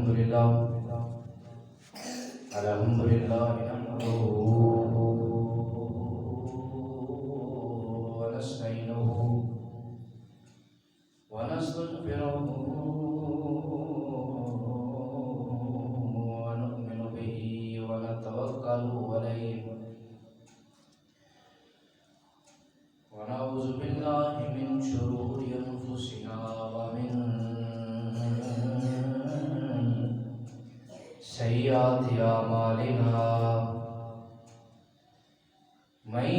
الحمد لله نحمده ونستعينه ونستغفره ونؤمن به ونتوكل عليه ونعوذ بالله من شرور أنفسنا ومن سيئات أعمالنا من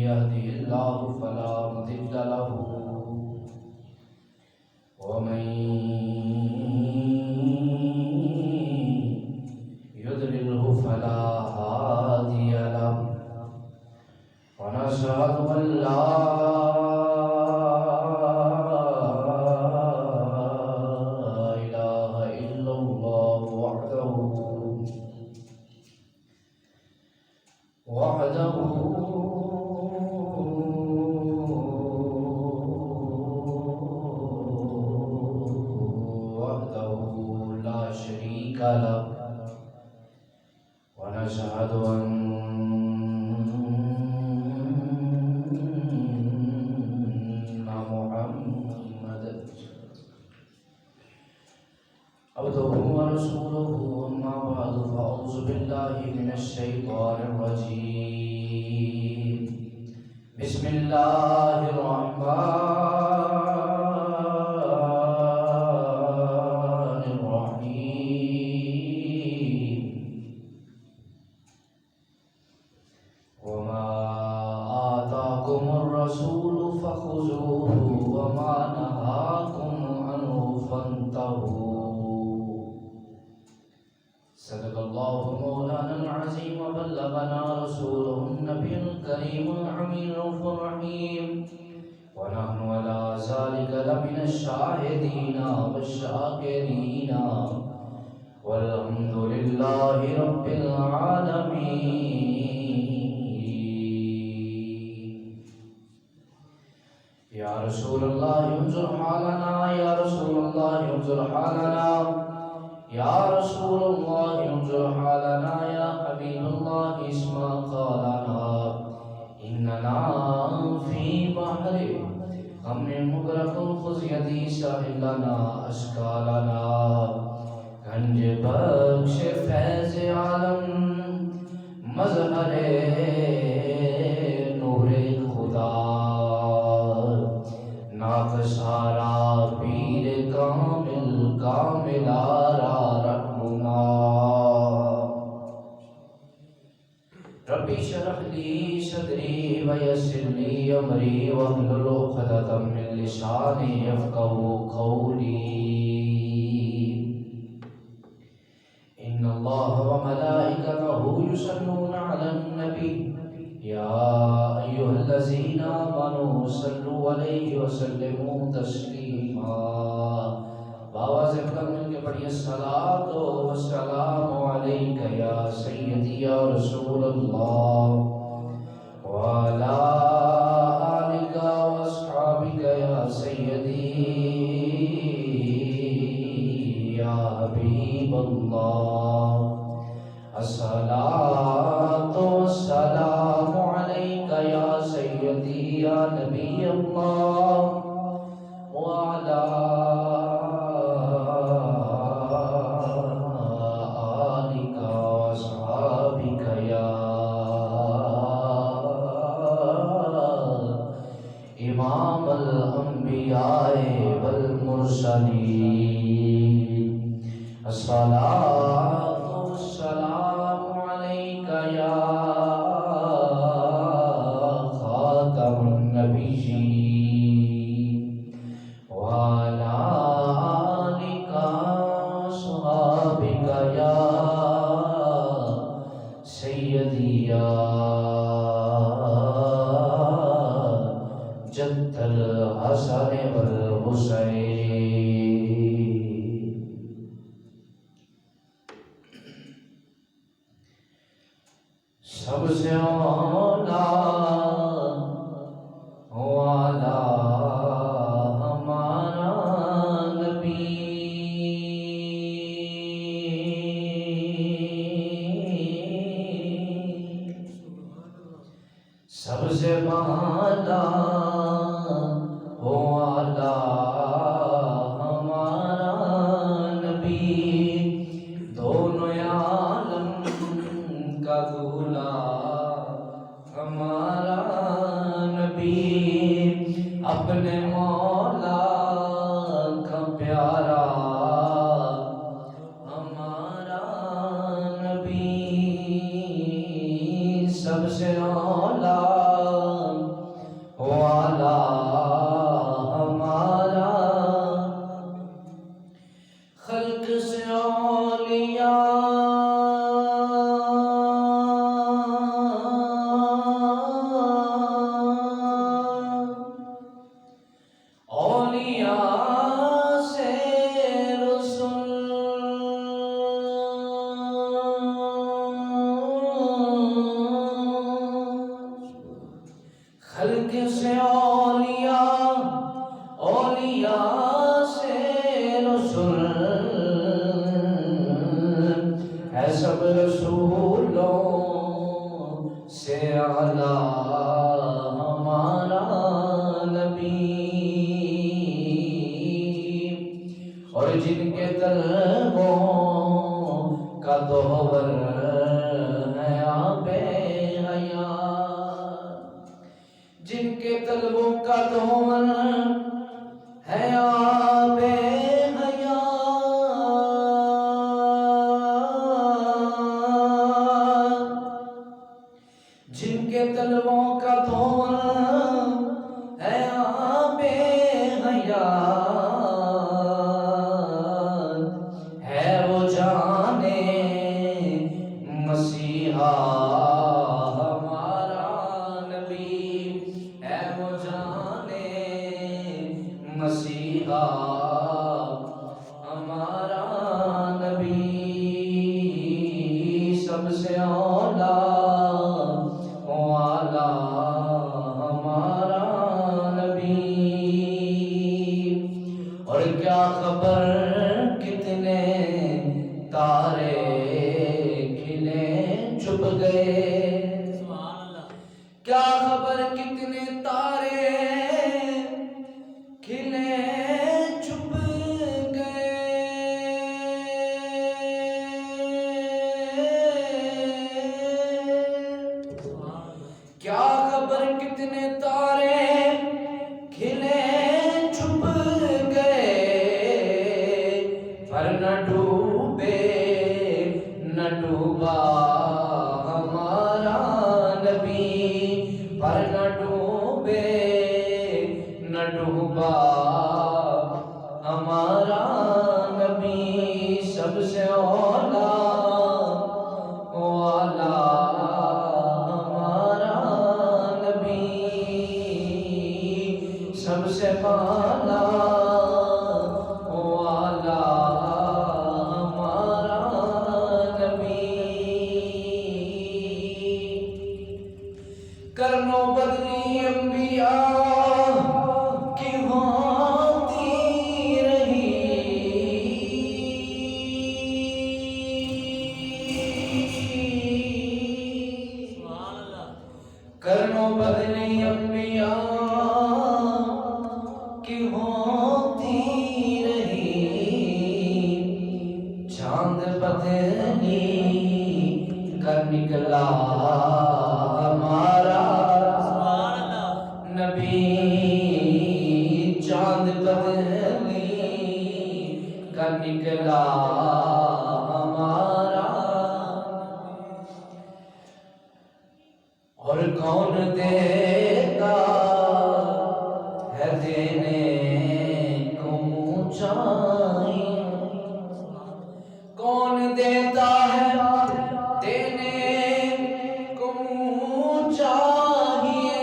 يهده الله فلا مضل له ومن يضلله فلا هادي له ونشهد أن لا إله إلا الله وحده لا شريك له ونشهد أن محمدا عبده ورسوله أما بعد فأعوذ بالله من الشيطان الرجيم بسم الله الرحمن الرحيم وما آتاكم الرسول فخذوه وما نهاكم عنه فانتهوا صدق الله مولانا العظيم وبلغنا رسوله النبي الكريم الأمين الرحيم ونحن على ذلك لمن الشاهدين والشاكرين والحمد لله رب العالمين. يا رسول الله انظر حالنا، يا رسول الله انظر حالنا، يا رسول الله انظر حالنا، يا حبيب الله اسمع قالنا. إننا في بحر غم مغرق خذ يدي ساحل لنا أشكالنا. گنج بخش فیض عالم مظہر نور خدا ناکسارا پیر کامل کامل آرا رحمنا. ربی شرح لی صدری ویسر لی امری واحلل عقدۃ من لسانی یفقهوا قولی. إن الله وملائكته يصلون على النبي يا أيها الذين آمنوا صلوا عليه وسلموا تسليما. بآواز بلند مل کے پڑھیے الصلاۃ والسلام علیک یا سیدی یا رسول اللہ وعلی آلک واصحابک یا سیدی یا حبیب اللہ. الصلاۃ والسلام علیک یا سیدی یا نبی اللہ وعلی آلک واصحابک یا امام الانبیاء والمرسلین. الصلاۃ والسلام علیک یا خاتم النبیین وعلی آلک وصحبک یا سیدی یا جد الحسن والحسین. سب سے اولا والا والا ہو آلہ ہمارا نبی، دونوں عالم کا دولہ ہمارا نبی، اپنے مولا کا پیارا ہمارا نبی، سب سے اولا والا ہمارا، خلق سے اولیاء سے رسول، خلق سے اولیاء، اولیاء سے رسول، ہے سب رسولوں سے اعلیٰ ہمارا نبی، اور جن کے طلبوں کا دوبر ہے آب حیات، جن کے طلبوں کا دوبر ہے آب حیات، جن کے طلبوں کا دوبر ہے آب حیات، ہے وہ جانے مسیحا ہمارا نبی، ہے وہ جانے مسیحا ہمارا نبی، سب سے اولا والا ہمارا نبی، اور کیا خبر کتنے تارے کھلے چھپ گئے، کیا خبر کتنے تارے کھلے چھپ گئے، کیا خبر کتنے تارے کھلے چھپ گئے، پر نہ ڈوبے نہ ڈوبا ہمارا نبی، پر نہ ڈوبے نہ ڈوبا ہمارا نبی، سب سے اولا والا ہمارا نبی، سب سے بالا والا ہمارا نبی، کرنو بدلی انبیاء کی ہوتی رہی، کرنو بدلی انبیاء کی ہوتی رہی، چاند بدلی کر نکلا ہمارا نبی، چاند بدلی کر نکلا ہمارا، اور کون دیتا ہے دینے کو اونچائی، کون دیتا ہے دینے کو چاہیے،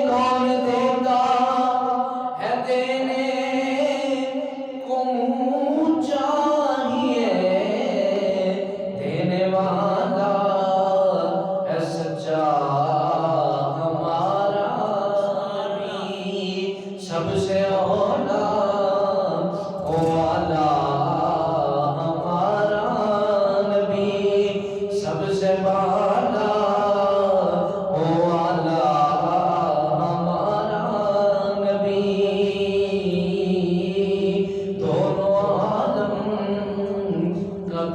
کون دیتا ہے دینے کو چاہیے، دینے والا ہے سچا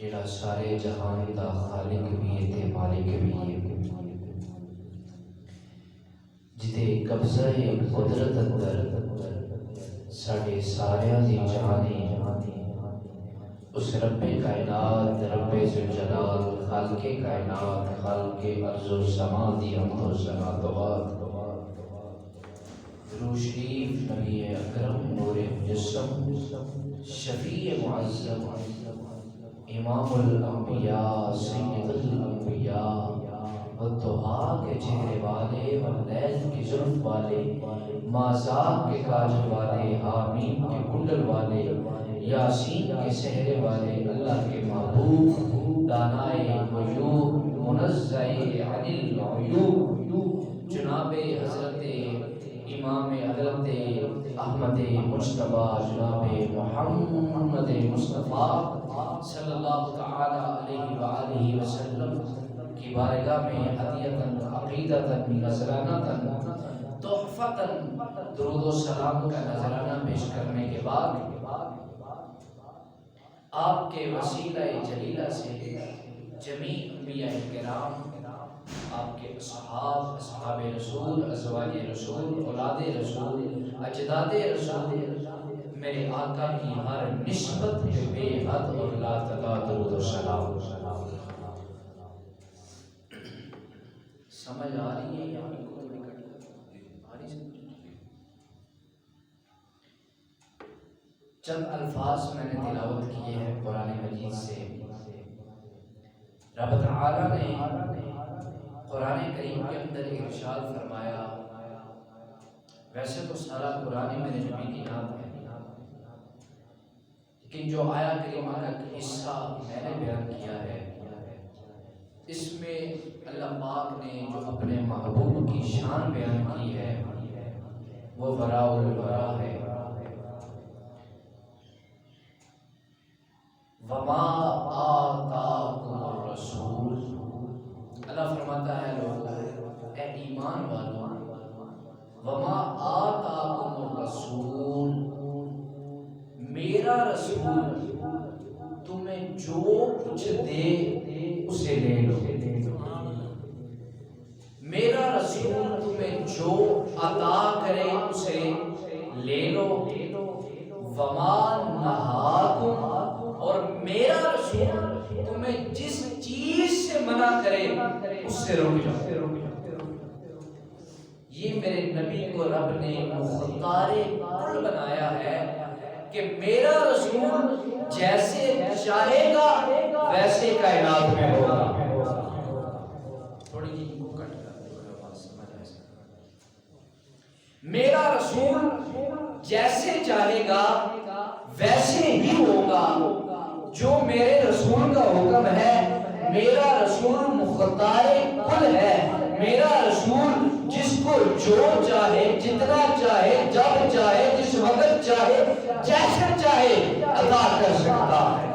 جڑا سارے جہان دا خالق بھی ہے تے مالک بھی ہے، جتے قبضہ قدرت اندر ساڈے ساریاں دی جان ہے، اس رب کائنات رب ذوالجلال خالق کائنات خالق ارض و سما دی حمد و ثنا توات درود شریف نبی اکرم نور مجسم شفیع معظم امام الانبیاء سید الانبیاء والضحیٰ کے چہرے والے واللیل کی زلف والے مازاق کے کاجل والے حامیم کے کنڈل والے یاسین کے سہرے والے اللہ کے محبوب دانائے غیوب منزہ عن العیوب جناب حضرت امام حضرت احمد مجتبیٰ جناب محمد مصطفیٰ صلی اللہ تعالی علیہ وآلہ وسلم کی بارگاہ میں ہدیۃً عقیدۃً نذرانۃً تحفۃً درود و سلام کا نذرانہ پیش کرنے کے بعد آپ کے وسیلہ جلیلہ سے جمیع انبیاء کرام، آپ کے اصحاب، اصحاب رسول، ازواج رسول، اولاد رسول، اجداد رسول، میرے آقا کی ہر نسبت پہ بے حد اور لا تعداد درود و سلام۔ سمجھ آ رہی ہے یا چند الفاظ میں نے تلاوت کیے ہیں قرآن مجید سے۔ رب تعالیٰ نے قرآن کریم کے اندر ارشاد فرمایا، ویسے تو سارا قرآن میرے نبی کی یاد ہے، لیکن جو آیا کریمہ کا حصہ میں نے بیان کیا ہے، اس میں اللہ پاک نے جو اپنے محبوب کی شان بیان کی ہے وہ وراء الورا ہے۔ وما آتاکم الرسول، اللہ فرماتا ہے لوگوں، اے ایمان والوں، وما آتاکم الرسول، میرا رسول تمہیں جو کچھ دے اسے لے لو، میرا رسول تمہیں جو عطا کرے اسے لے لو، وما نہاکم، اور میرا رسول تمہیں جس چیز سے منع کرے اس سے رک جاؤ۔ یہ میرے نبی کو رب نے مختار کل بنایا ہے کہ میرا رسول جیسے چاہے گا ویسے کائنات میں ہوگا۔ تھوڑی جی کو کٹ کر دو بات سمجھ آئے۔ میرا رسول جیسے چاہے گا ویسے ہی ہوگا، جو میرے رسول کا حکم ہے۔ میرا رسول مختار کل ہے، میرا رسول جس کو جو چاہے، جتنا چاہے، جب چاہے، جس وقت چاہے، جیسے چاہے عطا کر سکتا ہے۔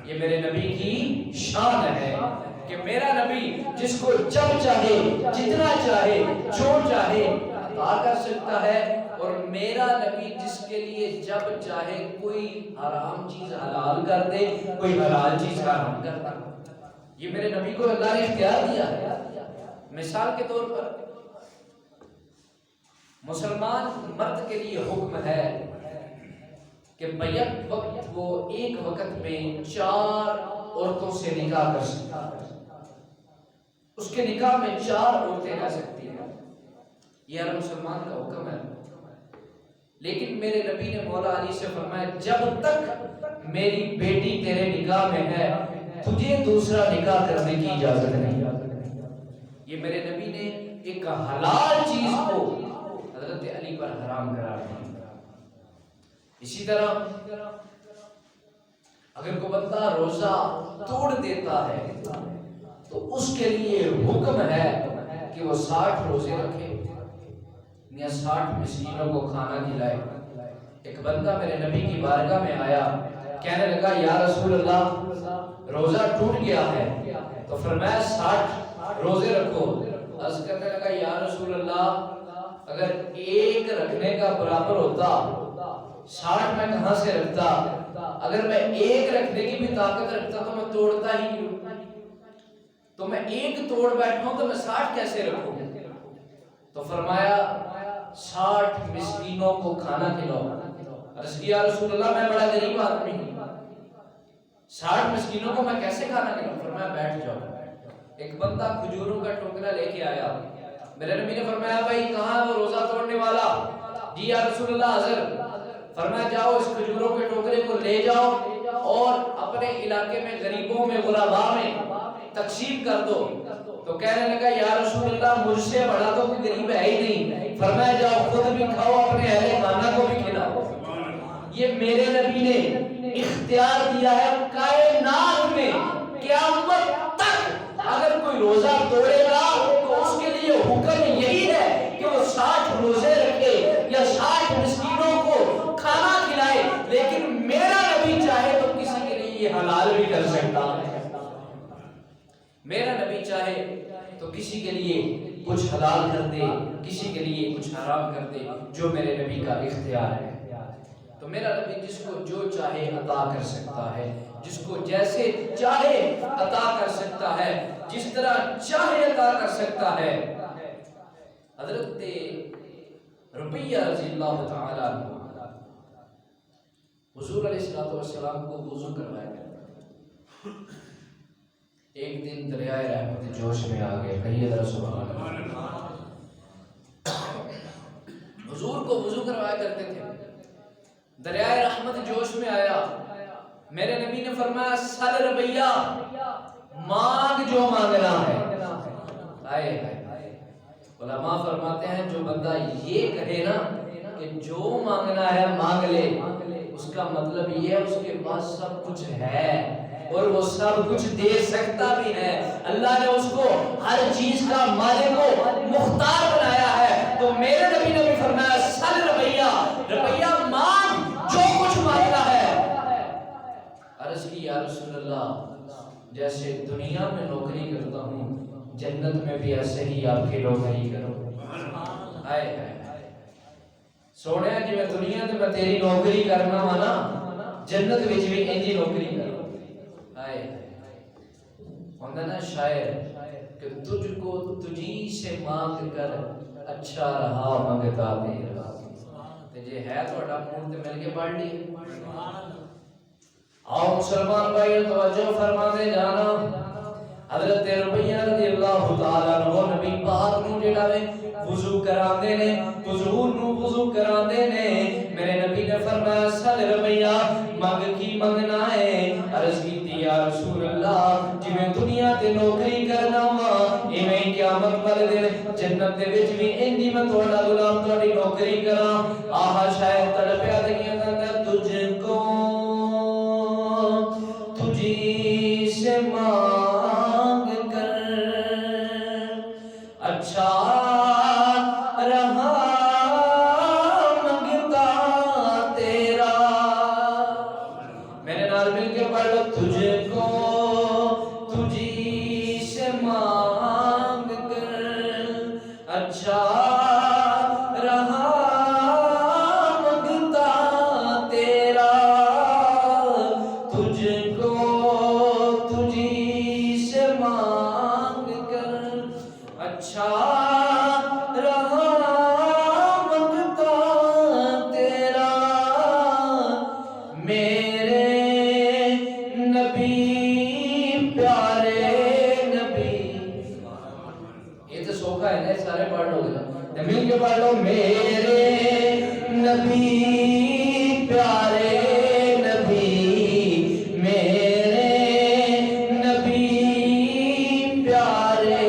یہ میرے نبی کی شان ہے کہ میرا نبی جس کو جب چاہے، جتنا چاہے، جو چاہے عطا کر سکتا ہے، اور میرا نبی جس کے لیے جب چاہے کوئی حرام چیز حلال کر دے، کوئی حلال چیز حرام کر دے۔ یہ میرے نبی کو اللہ نے اختیار دیا ہے۔ مثال کے طور پر مسلمان مرد کے لیے حکم ہے کہ بیک وقت وہ ایک وقت میں 4 عورتوں سے نکاح کر سکتا ہے، اس کے نکاح میں 4 عورتیں رہ سکتی ہیں، یہ ہر مسلمان کا حکم ہے۔ لیکن میرے نبی نے مولا علی سے فرمایا، جب تک میری بیٹی تیرے نکاح میں ہے تجھے دوسرا نکاح کرنے کی اجازت نہیں۔ یہ میرے نبی نے ایک حلال چیز کو حضرت علی پر حرام قرار دیا۔ اسی طرح اگر کوئی بندہ روزہ توڑ دیتا ہے تو اس کے لیے حکم ہے کہ وہ 60 روزے رکھے یا 60 مسکینوں کو کھانا کھلائے۔ ایک بندہ میرے نبی کی بارگاہ میں آیا، کہنے لگا یا رسول اللہ روزہ ٹوٹ گیا ہے، تو فرمایا 60 روزے رکھو۔ عرض کرنے لگا یا رسول اللہ اگر ایک رکھنے کا برابر ہوتا 60 میں کہاں سے رکھتا؟ اگر میں ایک رکھنے کی بھی طاقت رکھتا تو میں توڑتا ہی کیوں؟ تو میں ایک توڑ بیٹھا ہوں تو میں 60 کیسے رکھوں؟ تو فرمایا 60 مسکینوں کو کھانا کھلاؤ۔ عرض کیا رسول اللہ میں بڑا غریب آدمی ہوں، 60 مسکینوں کو میں کیسے کھانا کھلاؤں؟ فرمایا بیٹھ جاؤ۔ ایک بندہ کھجوروں کا ٹوکرا لے کے آیا، میرے نبی نے فرمایا بھائی کہاں ہے وہ روزہ توڑنے والا؟ جی یا رسول اللہ حاضر۔ فرمایا جاؤ اس کھجوروں کے ٹوکرے کو لے جاؤ اور اپنے علاقے میں غریبوں میں غرباء میں تقسیم کر دو۔ تو کہنے لگا یا رسول اللہ مجھ سے بڑا تو کوئی غریب ہے ہی نہیں۔ فرمایا جاؤ خود بھی کھاؤ اپنے اہل خانہ کو بھی کھلاؤ۔ یہ میرے نبی نے اختیار دیا ہے کائنات میں قیامت تک اگر کوئی روزہ توڑے گا تو اس کے لیے حکم یہی ہے کہ وہ 60 روزے رکھے یا 60 مسکینوں کو کھانا کھلائے۔ لیکن میرا نبی چاہے تو کسی کے لیے یہ حلال بھی کر سکتا ہے، میرا نبی چاہے تو کسی کے لیے کچھ حلال کر دے، کسی کے لیے کچھ حرام کر دے، جو میرے نبی کا اختیار ہے۔ تو میرا نبی جس کو جو چاہے عطا کر سکتا ہے، جس کو جیسے چاہے عطا کر سکتا ہے، جس طرح چاہے عطا کر سکتا ہے۔ حضرت ربیہ رضی اللہ تعالی عنہ حضور علیہ السلام کو وضو کروایا گیا۔ ایک دن دریائے رحمت جوش میں آ گئے، کہیے ذرا سبحان اللہ۔ حضور کو وضو کروایا کرتے تھے، دریائے رحمت جوش میں آیا، میرے نبی نے فرمایا سل ربیہ مانگ جو مانگنا ہے۔ آئے علماء فرماتے ہیں جو بندہ یہ کہے نا کہ جو مانگنا ہے مانگ لے، اس کا مطلب یہ ہے اس کے پاس سب کچھ ہے اور وہ سب کچھ دے سکتا بھی ہے۔ اللہ نے اس کو ہر چیز کا مالک و مختار بنایا ہے۔ تو میرے نبی نے بھی فرمایا سل ربیہ، ربیہ مانگ جو کچھ مانگنا ہے۔ عرض کی یا رسول اللہ جیسے دنیا میں نوکری کرتا ہوں جنت میں بھی ایسے ہی آپ کی نوکری کرو۔ آئے سونے جی میں دنیا میں تیری نوکری کرنا وانا جنت وچ بھی انجی نوکری کرو۔ آئے ہوندہ نا شاعر کہ تجھ کو تجھی سے مانگ کر اچھا رہا منگتا تیرا۔ جے ہے تو اٹھا مونتے مل کے پڑھ لی۔ آؤ مسلمان بھائی توجہ فرما دے جانا، حضرت ربیہ رضی اللہ تعالیٰ عنہ نبی پاک نو جڑا وے وضو کراندے نے، حضور نو وضو کراندے نے۔ میرے نبی نے فرمایا سل ربیہ مانگ کی منگنا ہے؟ عرض کی یا رسول اللہ جی میں دنیا تے نوکری کرنا وا ایویں قیامت والے دن جنت دے وچ بھی انجی میں تہاڈا غلام تہاڈی نوکری کراں۔ آہا شاید تڑپیا دنیا دا تجھ کو تجھی سے مانگ کر اچھا رہا منگتا تیرا۔ میرے نال مل کے پڑھ لو تجھ کو تجھی سے مانگ کر اچھا رہا منگتا تیرا۔ تجھ کو تجھی سے مانگ کر اچھا رہا منگتا تیرا۔ میرے نبی پیارے نبی، یہ تو سوکھا ہے نا، سارے پڑھ لو گے مل کے پڑھ لو۔ میرے نبی پیارے نبی، میرے نبی پیارے۔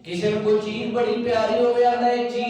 کسی کو چیز بڑی پیاری ہو گیا ہے چیز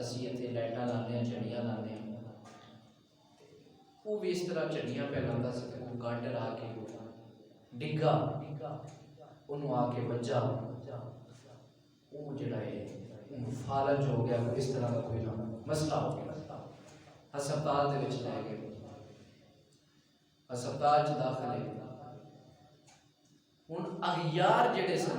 ਅਸੀਂ ਇੱਥੇ ਲਾਈਟਾਂ ਲਾਉਂਦੇ ਹਾਂ ਝੰਡੀਆਂ ਲਾਉਂਦੇ ਹਾਂ ਉਹ ਵੀ ਇਸ ਤਰ੍ਹਾਂ ਝੰਡੀਆਂ ਪੈ ਲਾਉਂਦਾ ਸੀ ਤੇ ਉਹ ਗਾਡਰ ਆ ਕੇ ਡਿੱਗਾ ਉਹਨੂੰ ਆ ਕੇ ਵੱਜਾ ਉਹ ਜਿਹੜਾ ਹੈ ਫਾਲਜ ਹੋ ਗਿਆ ਇਸ ਤਰ੍ਹਾਂ ਦਾ ਕੋਈ ਮਸਲਾ ਹੋ ਗਿਆ ਹਸਪਤਾਲ ਦੇ ਵਿੱਚ ਲੈ ਗਏ ਹਸਪਤਾਲ 'ਚ ਦਾਖਲ ਹੈ ਹੁਣ ਅਗਿਆਰ ਜਿਹੜੇ ਸਨ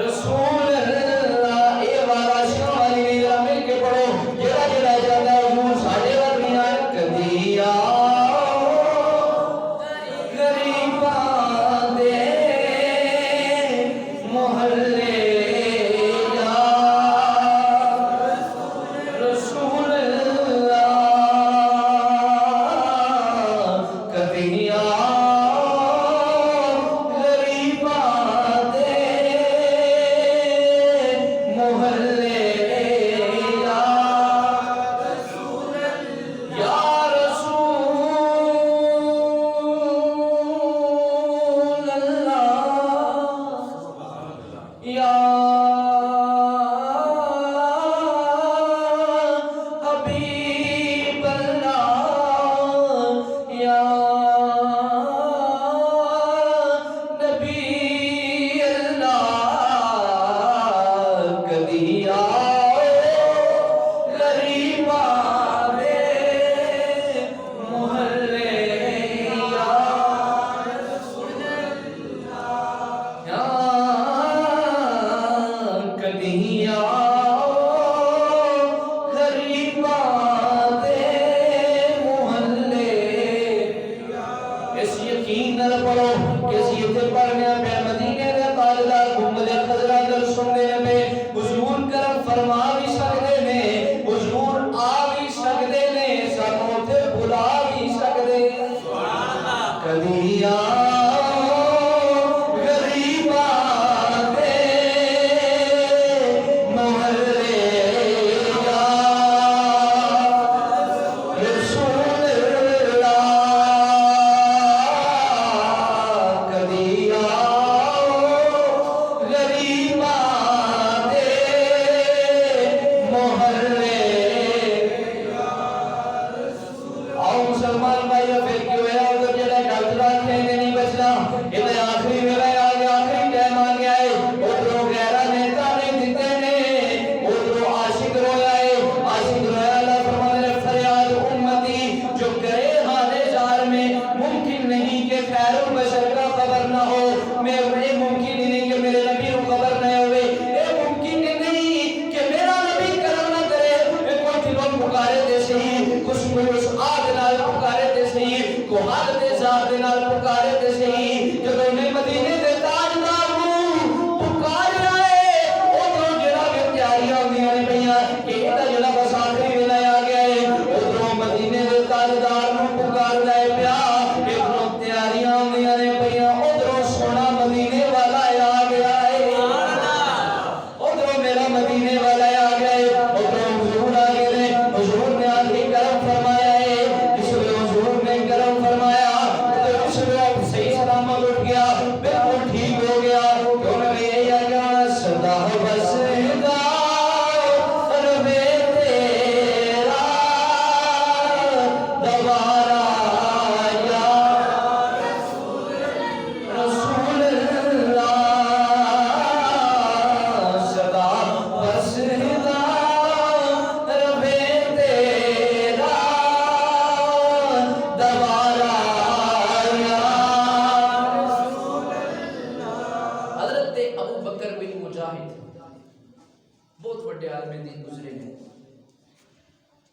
رسول اللہ اے والا شالی نے ذرا مل کے پڑھو جڑا جڑا جاتا ہے حضور ساڈے ول نہیں آیا کدی غریباں دے محلے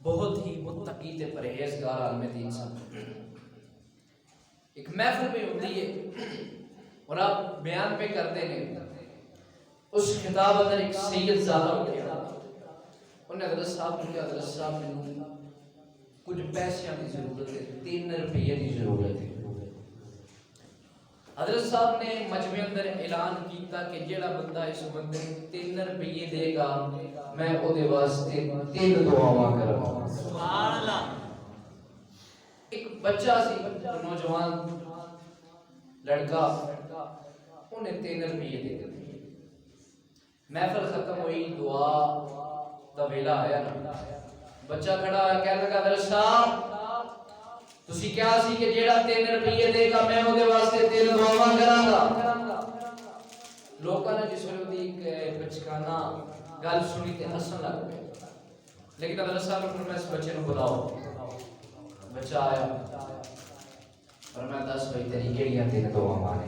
بہت ہی متقی تے پرہیزگار عالم دین صاحب ایک محفل میں ہوتی ہے اور آپ بیان پہ کرتے ہیں اس خطاب اندر ایک سید زادہ اٹھیا انہیں حضرت صاحب نے کہا حضرت صاحب نے کچھ پیسیاں کی ضرورت ہے 3 روپیے کی ضرورت ہے حضرت صاحب نے مجمع اندر اعلان کیتا کہ جیڑا بندہ اس بندے 3 روپیے دے گا میں او دے واسطے 3 دعاواں کراں سبحان اللہ ایک بچہ سی نوجوان لڑکا انہیں 3 روپیے دے دیے محفل ختم ہوئی دعا دا ویلا آیا بچہ کھڑا ہوا کہنے لگا حضرت صاحب تسی کیا سی کہ جیڑا 3 روپیے دے گا میں اودے واسطے 3 دعاواں کراں گا لوکاں نے جس ویلے ایک بچکانا گل سنی تے ہسن لگ پئے لیکن حضرت صاحب نے فرمایا اس بچے نو بلاؤ بچہ آیا فرمایا 10 بھائی تیری کیڑیاں 3 دعاواں نے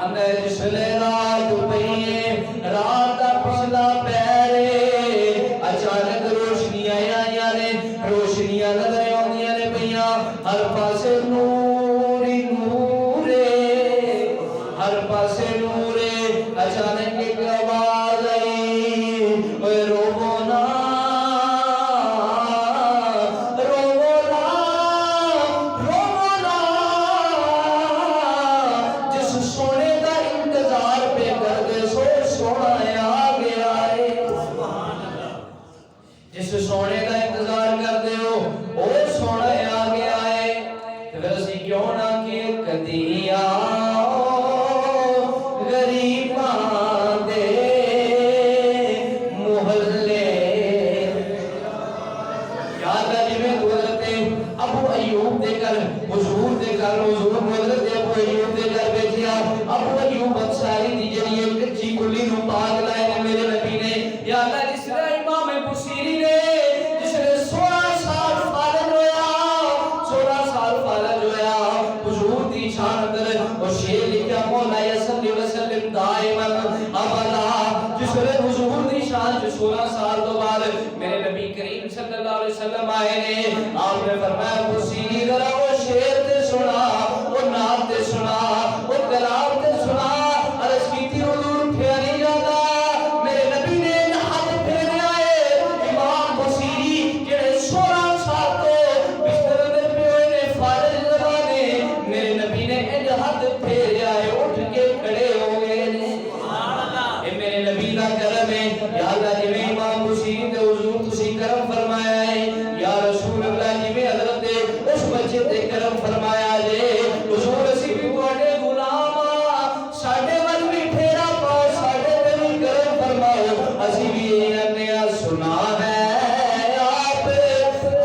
اندے جسلے رات پئیے رات دا پچھلا پہرے اچانک روشنیاں آئیاں نے روشنیاں نظر آندیاں نے پئیاں ہر پاسے نور ہی نور ہے ہر پاسے نور ہے اچانک ایک آواز آئی اوے روو نا سونے کا انتظار کر دے ہو او سونا آ گیا ہے پھر اسی کیوں نہ کہ کدی غریباں دے محلے یاد ہے جی میں حضرت ابو ایوب دے کر حضور دے کر حضور حضرت ابو ایوب دے کر بیٹھیا ابو ایوب انصاری دی جڑی ایک کچی کلی نو پاک لائے نے میرے نبی نے یا اللہ جس طرح امام بصیری نے شیر لکھا مولا صلی وسلم دائما ابدا جس نے حضور دی شان جو 16 سال تو بعد میرے نبی کریم صلی اللہ علیہ وسلم آئے نے آپ نے فرمایا بصیری ذرا وہ شیر تے سنا وہ نعت تے سنا وہ کلام تے سنا عرض کی تھی حضور پھر نہیں جاتا میرے نبی نے ہاتھ پھیرے آئے امام بصیری کہ 16 سال تو بستر میں پہ ہوئے نے فارغ زبانے میرے نبی نے ہاتھ پھیرے آئے اٹھ کے کھڑے ہو گئے اے میرے نبی دا کرم ہے یا اللہ جی میں امام بصیری تے حضور تسی کرم فرمایا ہے یا رسول اللہ جی میں حضرت اس بچے تے کرم فرمایا جے حضور اسی بھی تواڈے غلام ساڈے ول بھی پھیرا پاؤ ساڈے تے بھی کرم فرماؤ اسی بھی نے سنا ہے آپ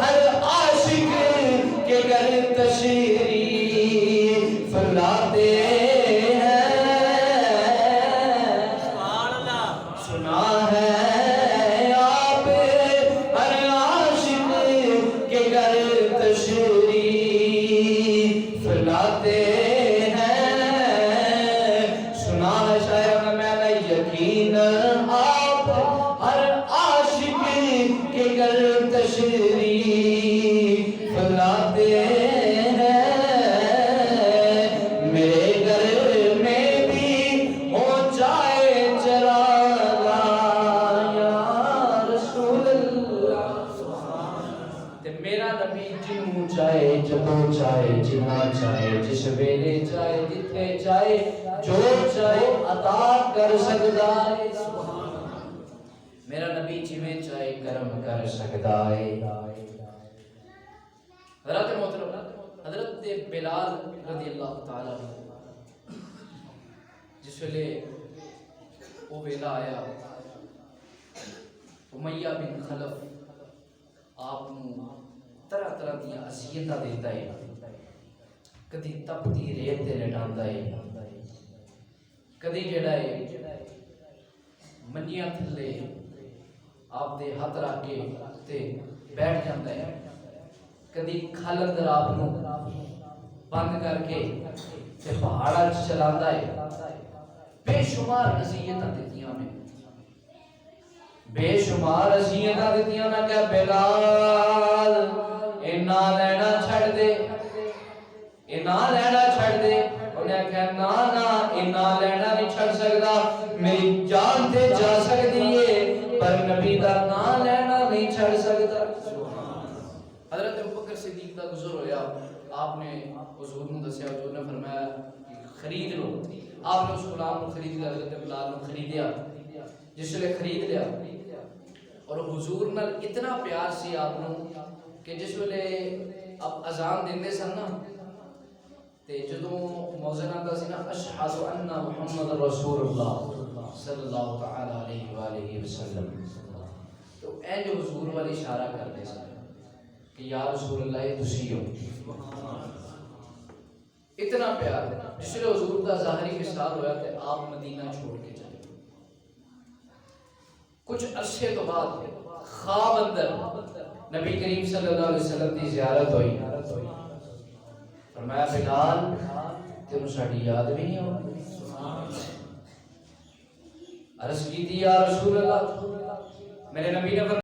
ہر عاشق کے گھر تشریف لاتے ہیں سنا ہے آپ ہر عاشق کے گھر تشریف لاتے ہیں سنا ہے شاید میں نے یقین آپ ہر عاشق کے گھر تشریف لاتے ہیں میرے گھر میں بھی ہو جائے چراغا یا رسول اللہ تے میرا نبی جنوں چاہے جدوں چاہے جنا چاہے جس ویلے چاہے جتنے چاہے جو چاہے عطا کر سکتا ہے میرا نبی جویں چاہے کرم کر سکتا ہے حضرت محترم حضرت بلال رضی اللہ تعالیٰ جس ویلے وہ ویلا آیا امیہ بن خلف آپ طرح طرح دیا اذیتاں دیتا ہے کدی تپتی ریت تے لٹاندا ہے کدی جڑا ہے منجیاں تھلے آپ دے ہاتھ رکھ کے تے بیٹھ جاندا ہے کدی کھل اندر آپ نو بند کر کے تے پہاڑا چلاندا ہے بے شمار اذیتاں دتیاں میں بے شمار اذیتاں دتیاں میں کہ بلال اینا لینا چھڑ دے اینا لینا چھڑ دے انہیں کہا نا نا اینا لینا نہیں چھڑ سکتا میری جان تے جا سکتی ہے پر نبی دا نا لینا نہیں چھڑ سکتا حضرت ابوبکر صدیق دا گزر ہویا آپ نے حضور نے دسیا حضور نے فرمایا خرید لو آپ نے اس غلام کو خرید لیا حضرت بلال نے خریدیا جس نے خرید لیا اور حضور نال اتنا پیار سی آپ نے کہ جس ویلے اب اذان دیندے سن نا تے جدوں موذن آندا سی نا اشہد ان محمد رسول اللہ صلی اللہ تعالی علیہ والہ وسلم تو اے جو حضور والی اشارہ کرتے سن کہ یا رسول اللہ تسی ہو اتنا پیار جس لئے حضور کا ظاہری وصال ہویا تے آپ مدینہ چھوڑ کے چلے کچھ عرصے تو بعد خواب اندر نبی کریم صلی اللہ علیہ وسلم کی زیارت ہوئی فرمایا بلال تینوں ساڈی یاد بھی نہیں ہوتی عرض کی تھی یا رسول اللہ، میرے نبی نے